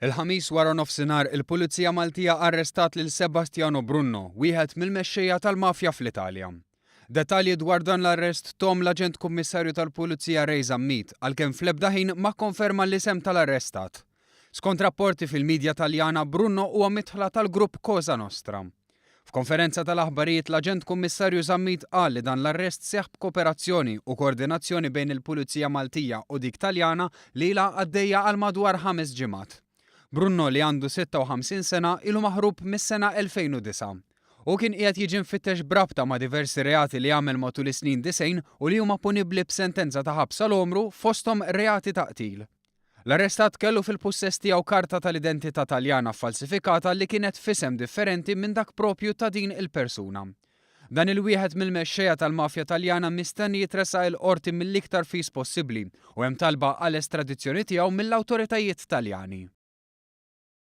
Il-ħamis wara nofsinhar il-Pulizija Maltija arrestat lil Sebastiano Brunno, wieħed mill-mexxejja tal-mafja fl-Italja. Dettalji dwar dan l-arrest tom l-Aġent Kummissarju tal-Pulizija Ray Zammit, għalkemm fl-ebda ħin ma kkonferma l-isem tal-arrestat. Skont rapporti fil-medja Taljana, Brunno huwa mitħla tal-grupp Cosa Nostra. F'konferenza tal-aħbarijiet l-Aġent Kummissarju Zammit qal li dan l-arrest seħħ b'kooperazzjoni u koordinazzjoni bejn il-Pulizija Maltija u dik Taljana li ilha għaddejja għal madwar 5 ġimgħat. Brunno li għandu 56 sena ilu maħrub mis-sena 2009. U kien qiegħed jiġi mfittex brabta ma' diversi reati li għamel matul is-snin 90 u li huma punibbli b'sentenza ta' ħabs għall-omru fosthom reati ta' qtil. L-arrestat kellu fil-pussess tiegħu karta tal-identità Taljana falsifikata li kienet f'isem differenti minn dak propju ta' din il-persuna. Dan il-wieħed mill-mexxejja tal-mafja Taljana mistenni jitressaq il-qorti mill-iktar fis possibbli u hemm talba għall estradizzjoni tiegħu mill-awtoritajiet Taljani.